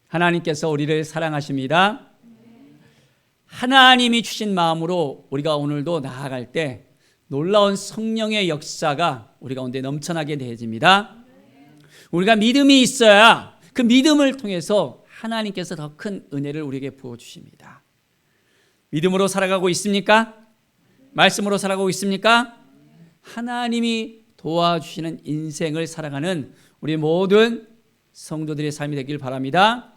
하나님께서 우리를 사랑하십니다. 하나님이 주신 마음으로 우리가 오늘도 나아갈 때 놀라운 성령의 역사가 우리 가운데 넘쳐나게 되어집니다. 우리가 믿음이 있어야 그 믿음을 통해서 하나님께서 더 큰 은혜를 우리에게 부어주십니다. 믿음으로 살아가고 있습니까? 말씀으로 살아가고 있습니까? 하나님이 도와주시는 인생을 살아가는 우리 모든 성도들의 삶이 되길 바랍니다.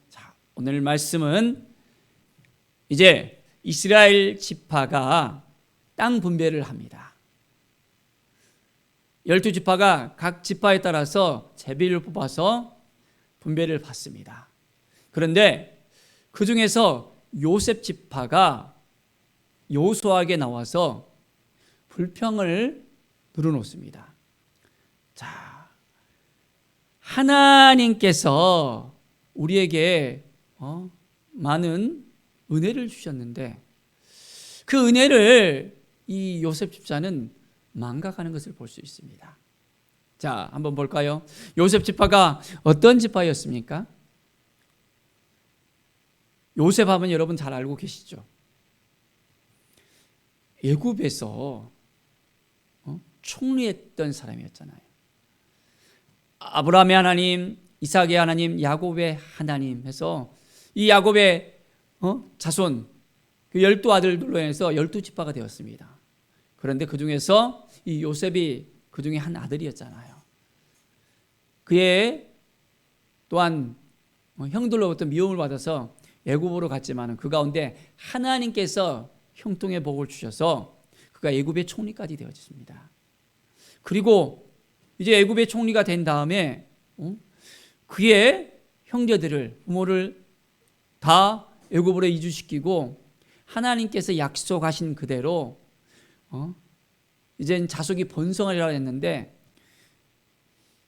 자, 오늘 말씀은 이제 이스라엘 지파가 땅 분배를 합니다. 12지파가 각 지파에 따라서 제비를 뽑아서 분배를 받습니다. 그런데 그 중에서 요셉 지파가 여호수아에게 나와서 불평을 늘어놓습니다. 자, 하나님께서 우리에게 많은 은혜를 주셨는데 그 은혜를 이 요셉 집사는 망각하는 것을 볼 수 있습니다. 자, 한번 볼까요? 요셉 지파가 어떤 지파였습니까? 요셉 하면 여러분 잘 알고 계시죠? 애굽에서 총리했던 사람이었잖아요. 아브라함의 하나님, 이삭의 하나님, 야곱의 하나님 해서 이 야곱의 자손 그 12아들들로 인해서 12지파가 되었습니다. 그런데 그 중에서 이 요셉이 그 중에 한 아들이었잖아요. 그의 또한 형들로부터 미움을 받아서 애굽으로 갔지만 그 가운데 하나님께서 형통의 복을 주셔서 그가 애굽의 총리까지 되어졌습니다. 그리고 이제 애굽의 총리가 된 다음에 그의 형제들을 부모를 다 애굽으로 이주시키고 하나님께서 약속하신 그대로 이젠 자손이 번성하리라 했는데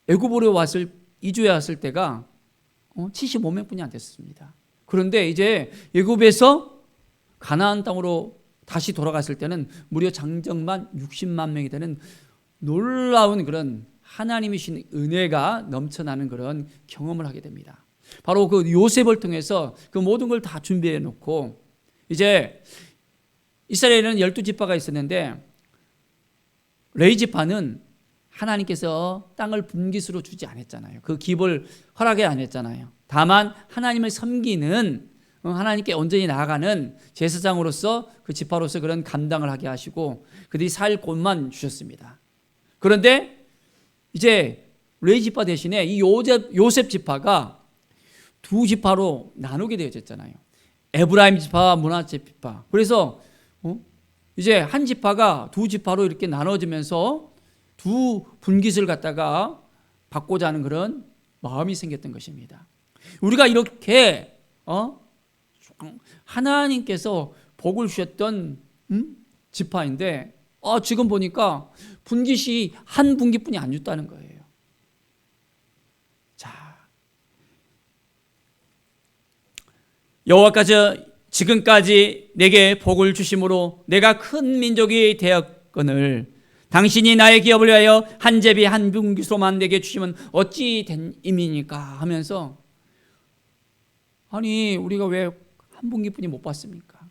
애굽으로 이주해 왔을 때가 75명뿐이 안 됐습니다. 그런데 이제 애굽에서 가나안 땅으로 다시 돌아갔을 때는 무려 장정만 60만 명이 되는 놀라운 그런 하나님이 주신 은혜가 넘쳐나는 그런 경험을 하게 됩니다. 바로 그 요셉을 통해서 그 모든 걸 다 준비해 놓고 이제 이스라엘에는 12지파가 있었는데 레위 지파는 하나님께서 땅을 분깃으로 주지 않았잖아요. 그 기업을 허락이 안 했잖아요. 다만 하나님을 섬기는 하나님께 온전히 나아가는 제사장으로서 그 지파로서 그런 감당을 하게 하시고 그들이 살 곳만 주셨습니다. 그런데 이제 레위 지파 대신에 이 요셉 지파가 두 지파로 나누게 되어졌잖아요. 에브라임 지파와 므낫세 지파. 그래서 이제 한 지파가 두 지파로 이렇게 나눠지면서 두 분깃을 갖다가 받고자 하는 그런 마음이 생겼던 것입니다. 우리가 이렇게 하나님께서 복을 주셨던 지파인데 지금 보니까 분깃이 한 분깃뿐이 안 줬다는 거예요. 자, 여호와께서 지금까지 내게 복을 주심으로 내가 큰 민족이 되었거늘 당신이 나의 기업을 위하여 한 제비 한 분깃으로만 내게 주시면 어찌 된 임이니까 하면서 아니 우리가 왜 한 분깃뿐이 못 받습니까?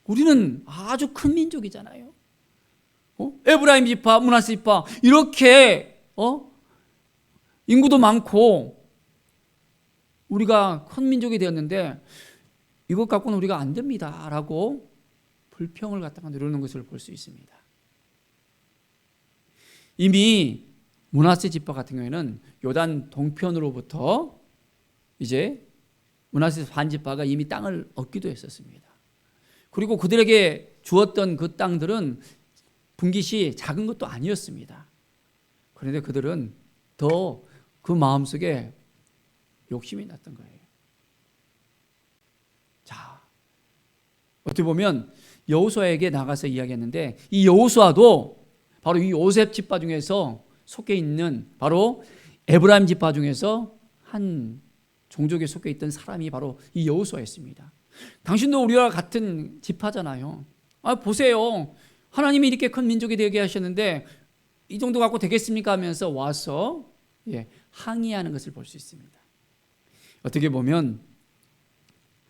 우리는 아주 큰 민족이잖아요. 에브라임 지파, 므낫세 지파 이렇게 인구도 많고 우리가 큰 민족이 되었는데 이것 갖고는 우리가 안 됩니다라고 불평을 갖다가 누르는 것을 볼 수 있습니다. 이미 므낫세 지파 같은 경우에는 요단 동편으로부터 이제 므낫세 반지파가 이미 땅을 얻기도 했었습니다. 그리고 그들에게 주었던 그 땅들은 분깃이 작은 것도 아니었습니다. 그런데 그들은 더 그 마음속에 욕심이 났던 거예요. 자, 어떻게 보면 여호수아에게 나가서 이야기했는데 이 여호수아도 바로 이 요셉 지파 중에서 속해 있는 바로 에브라임 지파 중에서 한 종족에 속해 있던 사람이 바로 이 여호수아였습니다. 당신도 우리와 같은 지파잖아요. 보세요. 하나님이 이렇게 큰 민족이 되게 하셨는데 이 정도 갖고 되겠습니까 하면서 와서 항의하는 것을 볼 수 있습니다. 어떻게 보면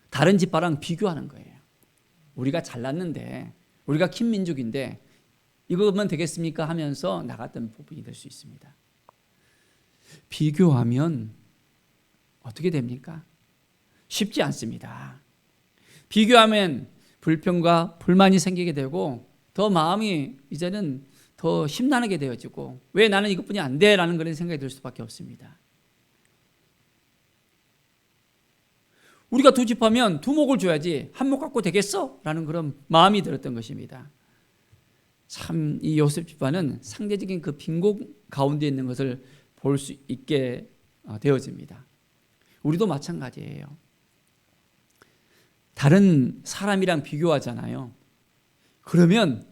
다른 집파랑 비교하는 거예요. 우리가 잘났는데, 우리가 킴민족인데 이거면 되겠습니까 하면서 나갔던 부분이 될 수 있습니다. 비교하면 어떻게 됩니까? 쉽지 않습니다. 비교하면 불평과 불만이 생기게 되고 더 마음이 이제는 더 심란하게 되어지고 왜 나는 이것뿐이 안 돼? 라는 그런 생각이 들 수밖에 없습니다. 우리가 두 집 하면 두 목을 줘야지 한 목 갖고 되겠어? 라는 그런 마음이 들었던 것입니다. 참 이 요셉 집안은 상대적인 그 빈곤 가운데 있는 것을 볼 수 있게 되어집니다. 우리도 마찬가지예요. 다른 사람이랑 비교하잖아요. 그러면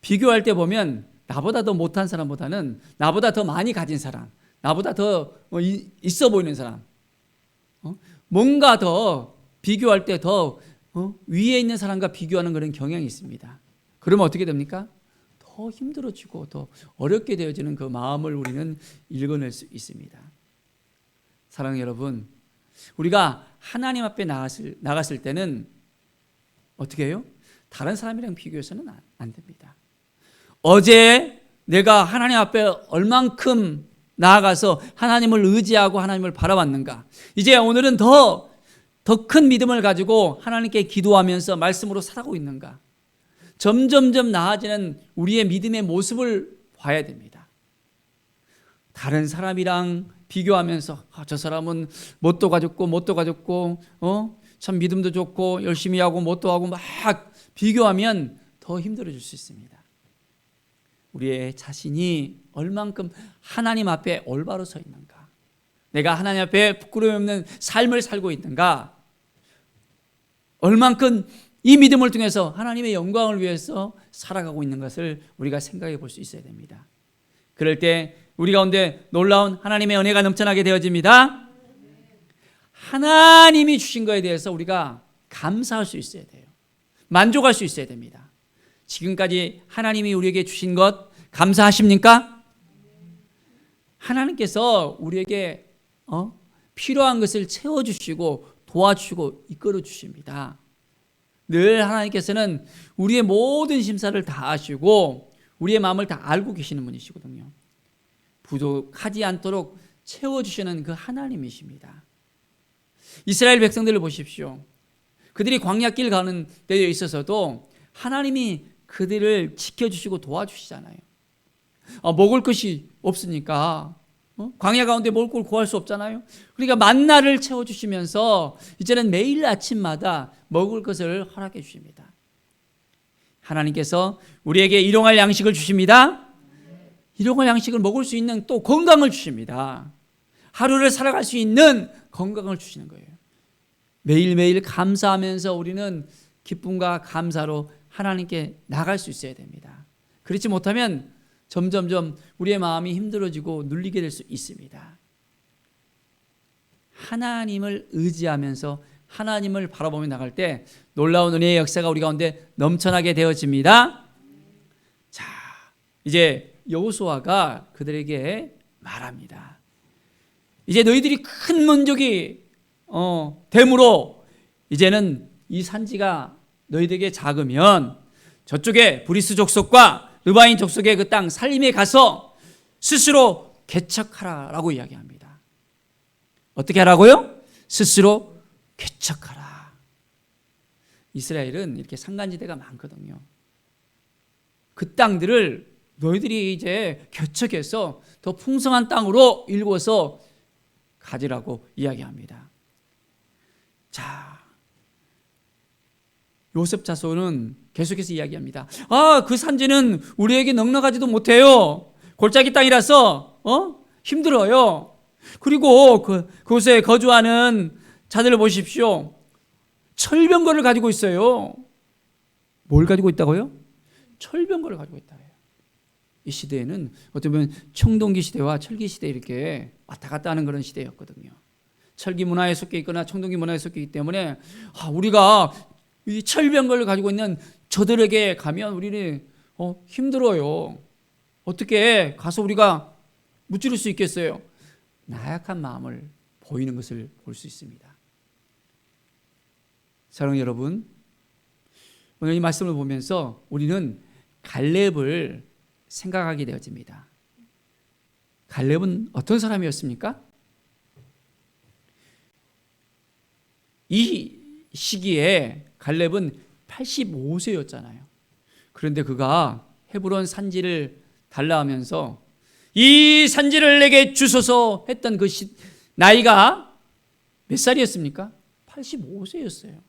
비교할 때 보면 나보다 더 못한 사람보다는 나보다 더 많이 가진 사람, 나보다 더 있어 보이는 사람, 뭔가 더 비교할 때 더 위에 있는 사람과 비교하는 그런 경향이 있습니다. 그러면 어떻게 됩니까? 더 힘들어지고 더 어렵게 되어지는 그 마음을 우리는 읽어낼 수 있습니다. 사랑하는 여러분, 우리가 하나님 앞에 나갔을 때는 어떻게 해요? 다른 사람이랑 비교해서는 안 됩니다. 어제 내가 하나님 앞에 얼만큼 나아가서 하나님을 의지하고 하나님을 바라봤는가? 이제 오늘은 더 큰 믿음을 가지고 하나님께 기도하면서 말씀으로 살아가고 있는가? 점점점 나아지는 우리의 믿음의 모습을 봐야 됩니다. 다른 사람이랑 비교하면서 저 사람은 뭣도 가졌고 참 믿음도 좋고 열심히 하고 뭣도 하고 막 비교하면 더 힘들어질 수 있습니다. 우리의 자신이 얼만큼 하나님 앞에 올바로 서 있는가, 내가 하나님 앞에 부끄러움 없는 삶을 살고 있는가, 얼만큼 이 믿음을 통해서 하나님의 영광을 위해서 살아가고 있는 것을 우리가 생각해 볼 수 있어야 됩니다. 그럴 때 우리 가운데 놀라운 하나님의 은혜가 넘쳐나게 되어집니다. 하나님이 주신 것에 대해서 우리가 감사할 수 있어야 돼요. 만족할 수 있어야 됩니다. 지금까지 하나님이 우리에게 주신 것 감사하십니까? 하나님께서 우리에게 필요한 것을 채워주시고 도와주시고 이끌어 주십니다. 늘 하나님께서는 우리의 모든 심사를 다 아시고 우리의 마음을 다 알고 계시는 분이시거든요. 부족하지 않도록 채워주시는 그 하나님이십니다. 이스라엘 백성들을 보십시오. 그들이 광야길 가는 데에 있어서도 하나님이 그들을 지켜주시고 도와주시잖아요. 먹을 것이 없으니까 광야 가운데 먹을 걸 구할 수 없잖아요. 그러니까 만나를 채워주시면서 이제는 매일 아침마다 먹을 것을 허락해 주십니다. 하나님께서 우리에게 일용할 양식을 주십니다. 일용할 양식을 먹을 수 있는 또 건강을 주십니다. 하루를 살아갈 수 있는 건강을 주시는 거예요. 매일매일 감사하면서 우리는 기쁨과 감사로 하나님께 나갈 수 있어야 됩니다. 그렇지 못하면 점점점 우리의 마음이 힘들어지고 눌리게 될 수 있습니다. 하나님을 의지하면서 하나님을 바라보며 나갈 때 놀라운 은혜의 역사가 우리 가운데 넘쳐나게 되어집니다. 자, 이제 여호수아가 그들에게 말합니다. 이제 너희들이 큰 민족이 되므로 이제는 이 산지가 너희들에게 작으면 저쪽에 브리스 족속과 르바인 족속의 그 땅 살림에 가서 스스로 개척하라라고 이야기합니다. 어떻게 하라고요? 스스로 개척하라. 이스라엘은 이렇게 산간지대가 많거든요. 그 땅들을 너희들이 이제 개척해서 더 풍성한 땅으로 일궈서 가지라고 이야기합니다. 자, 요셉 자손은 계속해서 이야기합니다. 그 산지는 우리에게 넉넉하지도 못해요. 골짜기 땅이라서 힘들어요. 그리고 그곳에 거주하는 자들을 보십시오. 철병거를 가지고 있어요. 뭘 가지고 있다고요? 철병거를 가지고 있다. 이 시대에는 어떻게 보면 청동기 시대와 철기 시대 이렇게 왔다 갔다 하는 그런 시대였거든요. 철기 문화에 속해 있거나 청동기 문화에 속해 있기 때문에 우리가 이 철병거를 가지고 있는 저들에게 가면 우리는 힘들어요. 어떻게 가서 우리가 무찌를 수 있겠어요? 나약한 마음을 보이는 것을 볼 수 있습니다. 사랑하는 여러분, 오늘 이 말씀을 보면서 우리는 갈렙을 생각하게 되어집니다. 갈렙은 어떤 사람이었습니까? 이 시기에 갈렙은 85세였잖아요. 그런데 그가 헤브론 산지를 달라하면서 이 산지를 내게 주소서 했던 그 나이가 몇 살이었습니까? 85세였어요.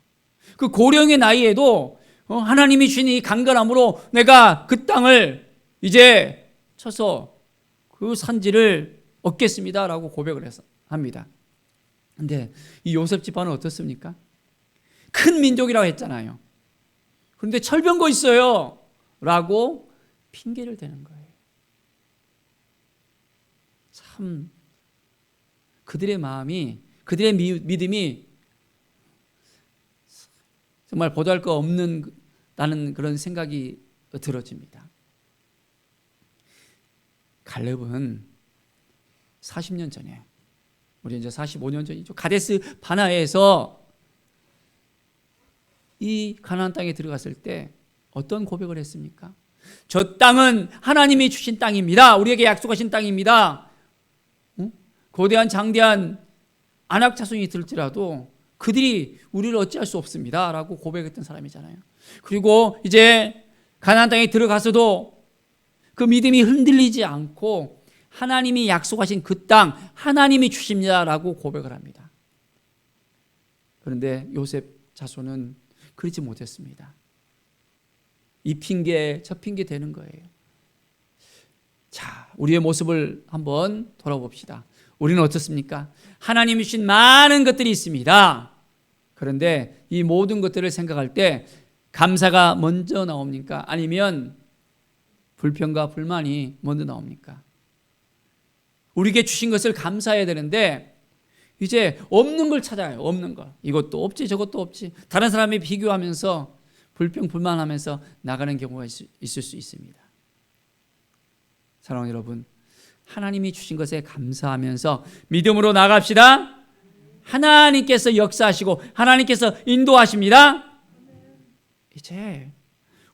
그 고령의 나이에도 하나님이 주신 이 강건함으로 내가 그 땅을 이제 쳐서 그 산지를 얻겠습니다라고 고백을 합니다. 그런데 이 요셉 집안은 어떻습니까? 큰 민족이라고 했잖아요. 그런데 철병거 있어요 라고 핑계를 대는 거예요. 참 그들의 마음이, 그들의 믿음이 정말 보잘 것 없는 그런 생각이 들어집니다. 갈렙은 40년 전에, 우리 이제 45년 전이죠. 가데스 바나에서 이 가나안 땅에 들어갔을 때 어떤 고백을 했습니까? 저 땅은 하나님이 주신 땅입니다. 우리에게 약속하신 땅입니다. 거대한 장대한 아낙 자손이 들지라도 그들이 우리를 어찌할 수 없습니다 라고 고백했던 사람이잖아요. 그리고 이제 가나안 땅에 들어가서도 그 믿음이 흔들리지 않고 하나님이 약속하신 그 땅 하나님이 주십니다 라고 고백을 합니다. 그런데 요셉 자손은 그렇지 못했습니다. 이 핑계 저 핑계 되는 거예요. 자, 우리의 모습을 한번 돌아봅시다. 우리는 어떻습니까? 하나님이 주신 많은 것들이 있습니다. 그런데 이 모든 것들을 생각할 때 감사가 먼저 나옵니까? 아니면 불평과 불만이 먼저 나옵니까? 우리에게 주신 것을 감사해야 되는데 이제 없는 걸 찾아요. 없는 걸. 이것도 없지 저것도 없지. 다른 사람이 비교하면서 불평 불만하면서 나가는 경우가 있을 수 있습니다. 사랑하는 여러분, 하나님이 주신 것에 감사하면서 믿음으로 나갑시다. 하나님께서 역사하시고 하나님께서 인도하십니다. 이제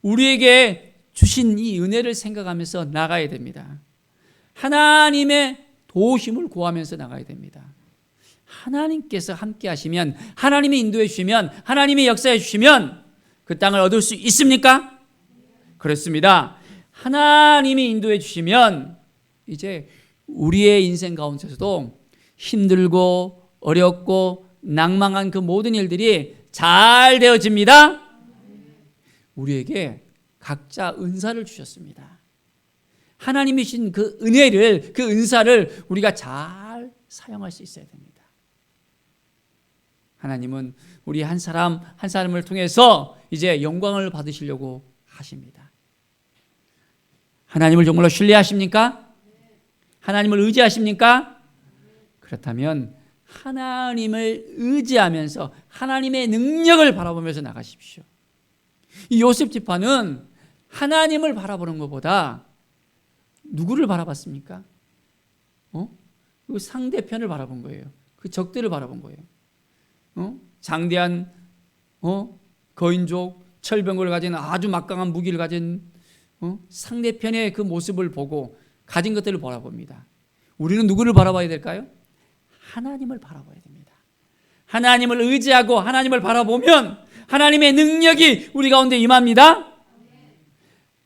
우리에게 주신 이 은혜를 생각하면서 나가야 됩니다. 하나님의 도우심을 구하면서 나가야 됩니다. 하나님께서 함께 하시면, 하나님이 인도해 주시면, 하나님이 역사해 주시면 그 땅을 얻을 수 있습니까? 그렇습니다. 하나님이 인도해 주시면 이제 우리의 인생 가운데서도 힘들고 어렵고 낭망한 그 모든 일들이 잘 되어집니다. 우리에게 각자 은사를 주셨습니다. 하나님이 주신 그 은혜를, 그 은사를 우리가 잘 사용할 수 있어야 됩니다. 하나님은 우리 한 사람 한 사람을 통해서 이제 영광을 받으시려고 하십니다. 하나님을 정말로 신뢰하십니까? 하나님을 의지하십니까? 그렇다면 하나님을 의지하면서 하나님의 능력을 바라보면서 나가십시오. 이 요셉 지파는 하나님을 바라보는 것보다 누구를 바라봤습니까? 그 상대편을 바라본 거예요. 그 적들을 바라본 거예요. 장대한 거인족, 철병거를 가진 아주 막강한 무기를 가진 상대편의 그 모습을 보고 가진 것들을 바라봅니다. 우리는 누구를 바라봐야 될까요? 하나님을 바라봐야 됩니다. 하나님을 의지하고 하나님을 바라보면 하나님의 능력이 우리 가운데 임합니다.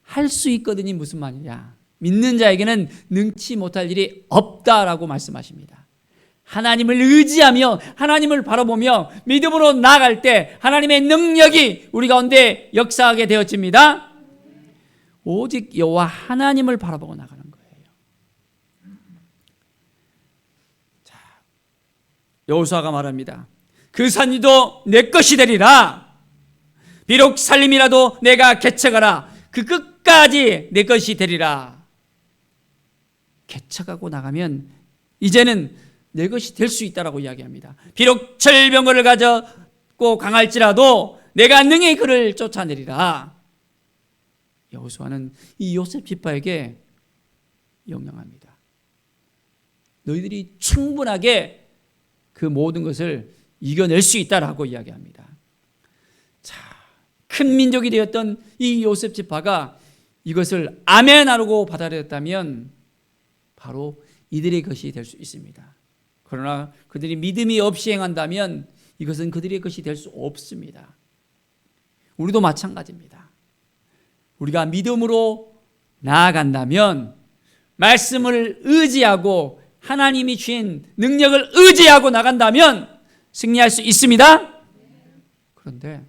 할 수 있거든요. 무슨 말이냐? 믿는 자에게는 능치 못할 일이 없다라고 말씀하십니다. 하나님을 의지하며 하나님을 바라보며 믿음으로 나아갈 때 하나님의 능력이 우리 가운데 역사하게 되어집니다. 오직 여호와 하나님을 바라보고 나가는 거예요. 자, 여호수아가 말합니다. 그 산지도 내 것이 되리라. 비록 살림이라도 내가 개척하라. 그 끝까지 내 것이 되리라. 개척하고 나가면 이제는 내 것이 될 수 있다라고 이야기합니다. 비록 철병거를 가졌고 강할지라도 내가 능히 그를 쫓아내리라. 여호수아는 이 요셉 지파에게 명령합니다. 너희들이 충분하게 그 모든 것을 이겨낼 수 있다라고 이야기합니다. 자, 큰 민족이 되었던 이 요셉 지파가 이것을 아멘하고 받아들였다면 바로 이들의 것이 될 수 있습니다. 그러나 그들이 믿음이 없이 행한다면 이것은 그들의 것이 될 수 없습니다. 우리도 마찬가지입니다. 우리가 믿음으로 나아간다면 말씀을 의지하고 하나님이 주신 능력을 의지하고 나간다면 승리할 수 있습니다. 그런데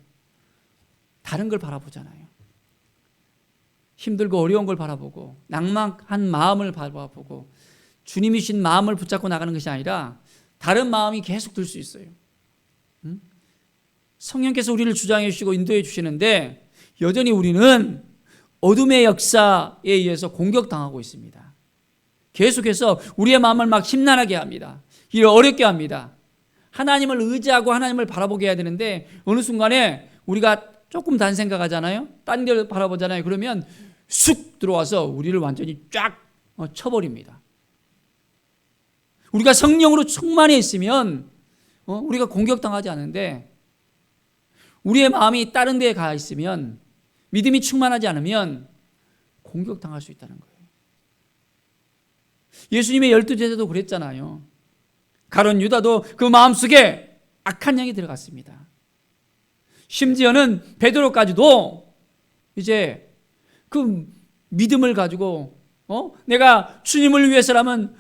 다른 걸 바라보잖아요. 힘들고 어려운 걸 바라보고 낭만한 마음을 바라보고 주님이 주신 마음을 붙잡고 나가는 것이 아니라 다른 마음이 계속 들 수 있어요. 성령께서 우리를 주장해 주시고 인도해 주시는데 여전히 우리는 어둠의 역사에 의해서 공격당하고 있습니다. 계속해서 우리의 마음을 막 심란하게 합니다. 이를 어렵게 합니다. 하나님을 의지하고 하나님을 바라보게 해야 되는데 어느 순간에 우리가 조금 단 생각하잖아요. 딴 데 바라보잖아요. 그러면 쑥 들어와서 우리를 완전히 쫙 쳐버립니다. 우리가 성령으로 충만해 있으면 우리가 공격당하지 않은데 우리의 마음이 다른 데에 가 있으면 믿음이 충만하지 않으면 공격당할 수 있다는 거예요. 예수님의 12제자도 그랬잖아요. 가룟 유다도 그 마음속에 악한 영이 들어갔습니다. 심지어는 베드로까지도 이제 그 믿음을 가지고 내가 주님을 위해서라면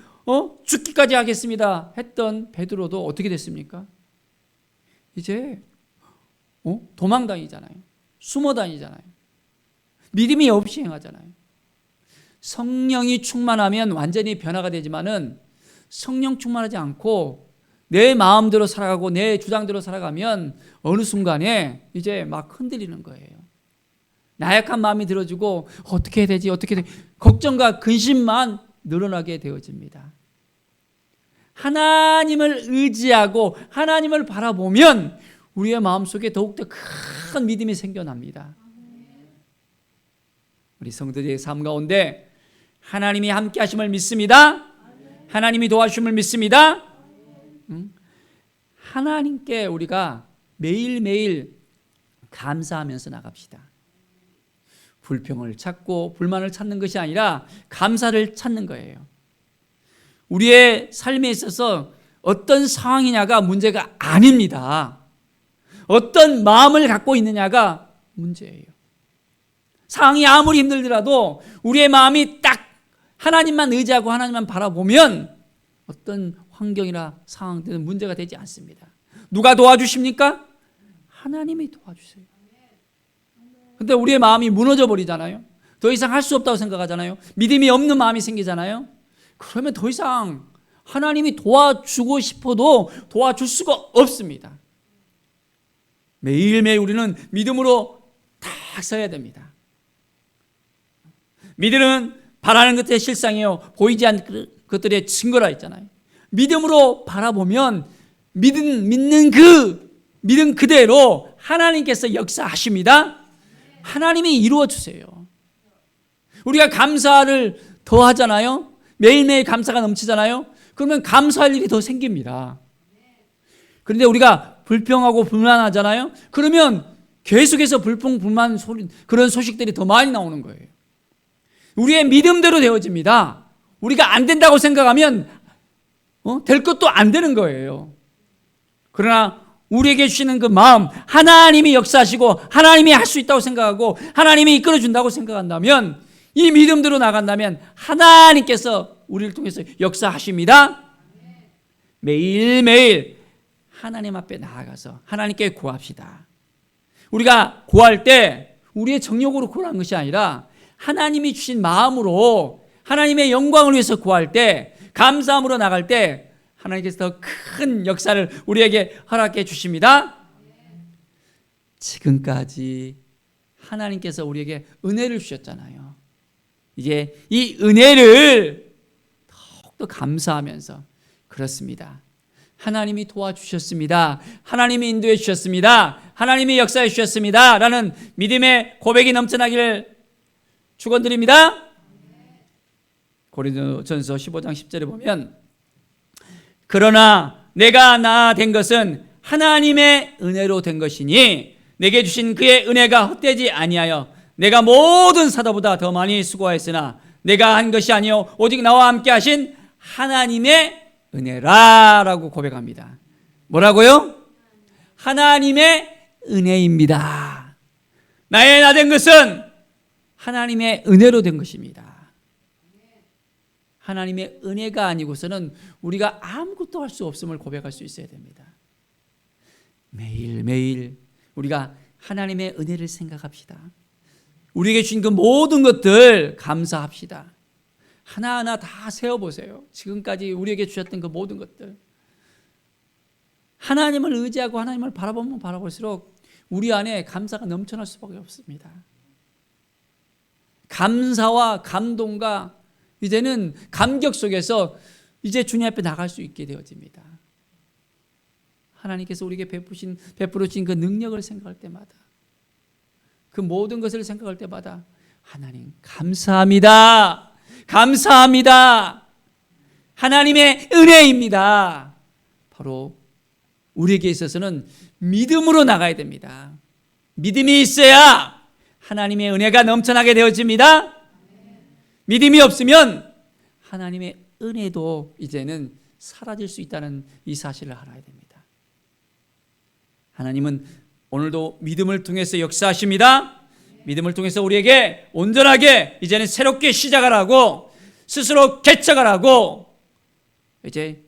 죽기까지 하겠습니다 했던 베드로도 어떻게 됐습니까? 이제 도망다니잖아요. 숨어다니잖아요. 믿음이 없이 행하잖아요. 성령이 충만하면 완전히 변화가 되지만은 성령 충만하지 않고 내 마음대로 살아가고 내 주장대로 살아가면 어느 순간에 이제 막 흔들리는 거예요. 나약한 마음이 들어지고 어떻게 해야 되지? 걱정과 근심만 늘어나게 되어집니다. 하나님을 의지하고 하나님을 바라보면 우리의 마음속에 더욱더 큰 믿음이 생겨납니다. 우리 성도들의 삶 가운데 하나님이 함께 하심을 믿습니다. 하나님이 도와주심을 믿습니다. 하나님께 우리가 매일매일 감사하면서 나갑시다. 불평을 찾고 불만을 찾는 것이 아니라 감사를 찾는 거예요. 우리의 삶에 있어서 어떤 상황이냐가 문제가 아닙니다. 어떤 마음을 갖고 있느냐가 문제예요. 상황이 아무리 힘들더라도 우리의 마음이 딱 하나님만 의지하고 하나님만 바라보면 어떤 환경이나 상황들은 문제가 되지 않습니다. 누가 도와주십니까? 하나님이 도와주세요. 근데 우리의 마음이 무너져 버리잖아요. 더 이상 할 수 없다고 생각하잖아요. 믿음이 없는 마음이 생기잖아요. 그러면 더 이상 하나님이 도와주고 싶어도 도와줄 수가 없습니다. 매일매일 우리는 믿음으로 딱 서야 됩니다. 믿음은 바라는 것의 실상이요 보이지 않는 것들의 증거라 했잖아요. 믿음으로 바라보면 믿는 그 믿음 그대로 하나님께서 역사하십니다. 하나님이 이루어 주세요. 우리가 감사를 더 하잖아요. 매일매일 감사가 넘치잖아요. 그러면 감사할 일이 더 생깁니다. 그런데 우리가 불평하고 불만하잖아요. 그러면 계속해서 불평, 불만 그런 소식들이 더 많이 나오는 거예요. 우리의 믿음대로 되어집니다. 우리가 안 된다고 생각하면 될 것도 안 되는 거예요. 그러나 우리에게 주시는 그 마음, 하나님이 역사하시고 하나님이 할 수 있다고 생각하고 하나님이 이끌어준다고 생각한다면 이 믿음대로 나간다면 하나님께서 우리를 통해서 역사하십니다. 매일매일 하나님 앞에 나아가서 하나님께 구합시다. 우리가 구할 때 우리의 정욕으로 구하는 것이 아니라 하나님이 주신 마음으로 하나님의 영광을 위해서 구할 때 감사함으로 나갈 때 하나님께서 더 큰 역사를 우리에게 허락해 주십니다. 지금까지 하나님께서 우리에게 은혜를 주셨잖아요. 이제 이 은혜를 더욱더 감사하면서 그렇습니다. 하나님이 도와주셨습니다. 하나님이 인도해 주셨습니다. 하나님이 역사해 주셨습니다. 라는 믿음의 고백이 넘쳐나기를 축원드립니다. 고린도전서 15장 10절에 보면 그러나 내가 나 된 것은 하나님의 은혜로 된 것이니 내게 주신 그의 은혜가 헛되지 아니하여 내가 모든 사도보다 더 많이 수고하였으나 내가 한 것이 아니요 오직 나와 함께 하신 하나님의 은혜라라고 고백합니다. 뭐라고요? 하나님의 은혜입니다. 나의 나 된 것은 하나님의 은혜로 된 것입니다. 하나님의 은혜가 아니고서는 우리가 아무것도 할 수 없음을 고백할 수 있어야 됩니다. 매일매일 우리가 하나님의 은혜를 생각합시다. 우리에게 주신 그 모든 것들 감사합시다. 하나하나 다 세어보세요. 지금까지 우리에게 주셨던 그 모든 것들. 하나님을 의지하고 하나님을 바라보면 바라볼수록 우리 안에 감사가 넘쳐날 수밖에 없습니다. 감사와 감동과 이제는 감격 속에서 이제 주님 앞에 나갈 수 있게 되어집니다. 하나님께서 우리에게 베풀어 주신 그 능력을 생각할 때마다, 그 모든 것을 생각할 때마다 하나님 감사합니다. 감사합니다. 하나님의 은혜입니다. 바로 우리에게 있어서는 믿음으로 나가야 됩니다. 믿음이 있어야 하나님의 은혜가 넘쳐나게 되어집니다. 믿음이 없으면 하나님의 은혜도 이제는 사라질 수 있다는 이 사실을 알아야 됩니다. 하나님은 오늘도 믿음을 통해서 역사하십니다. 믿음을 통해서 우리에게 온전하게 이제는 새롭게 시작을 하고 스스로 개척을 하고 이제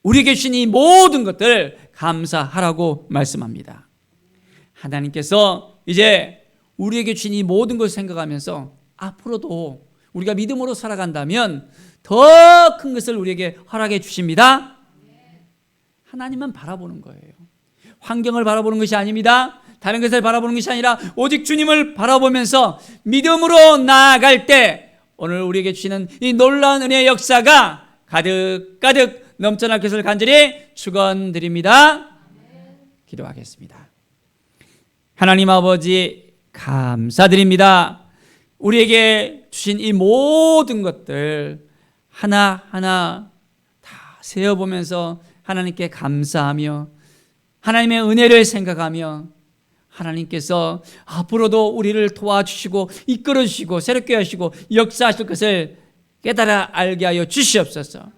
우리에게 주신 이 모든 것들 감사하라고 말씀합니다. 하나님께서 이제 우리에게 주신 이 모든 것을 생각하면서 앞으로도 우리가 믿음으로 살아간다면 더 큰 것을 우리에게 허락해 주십니다. 하나님만 바라보는 거예요. 환경을 바라보는 것이 아닙니다. 다른 것을 바라보는 것이 아니라 오직 주님을 바라보면서 믿음으로 나아갈 때 오늘 우리에게 주시는 이 놀라운 은혜의 역사가 가득가득 넘쳐날 것을 간절히 축원드립니다. 기도하겠습니다. 하나님 아버지 감사드립니다. 우리에게 주신 이 모든 것들 하나하나 다 세어보면서 하나님께 감사하며 하나님의 은혜를 생각하며 하나님께서 앞으로도 우리를 도와주시고 이끌어주시고 새롭게 하시고 역사하실 것을 깨달아 알게 하여 주시옵소서.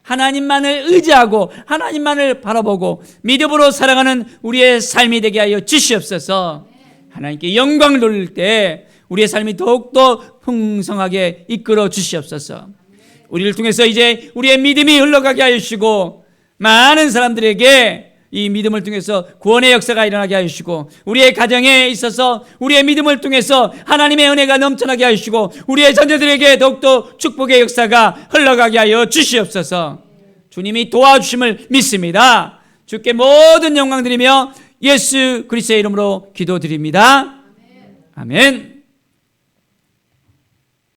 하나님만을 의지하고 하나님만을 바라보고 믿음으로 살아가는 우리의 삶이 되게 하여 주시옵소서. 하나님께 영광을 돌릴 때 우리의 삶이 더욱더 풍성하게 이끌어 주시옵소서. 우리를 통해서 이제 우리의 믿음이 흘러가게 하여 주시고 많은 사람들에게 이 믿음을 통해서 구원의 역사가 일어나게 하여 주시고 우리의 가정에 있어서 우리의 믿음을 통해서 하나님의 은혜가 넘쳐나게 하여 주시고 우리의 자녀들에게 더욱더 축복의 역사가 흘러가게 하여 주시옵소서. 주님이 도와주심을 믿습니다. 주께 모든 영광 드리며 예수 그리스도의 이름으로 기도드립니다. 아멘.